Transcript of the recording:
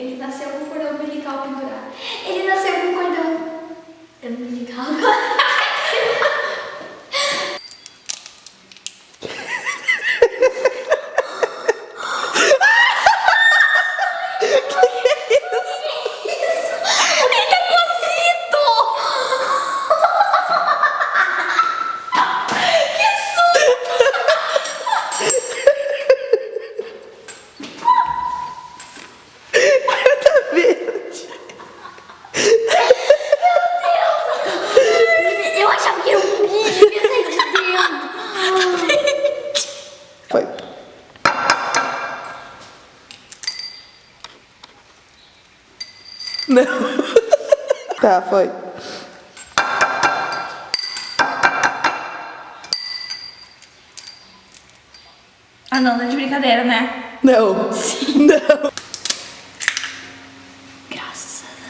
Ele nasceu com cordão umbilical pendurado. Ele nasceu com cordão umbilical. Não. Tá, foi. Ah, não, tá de brincadeira, né? Não. Sim. Não. Graças a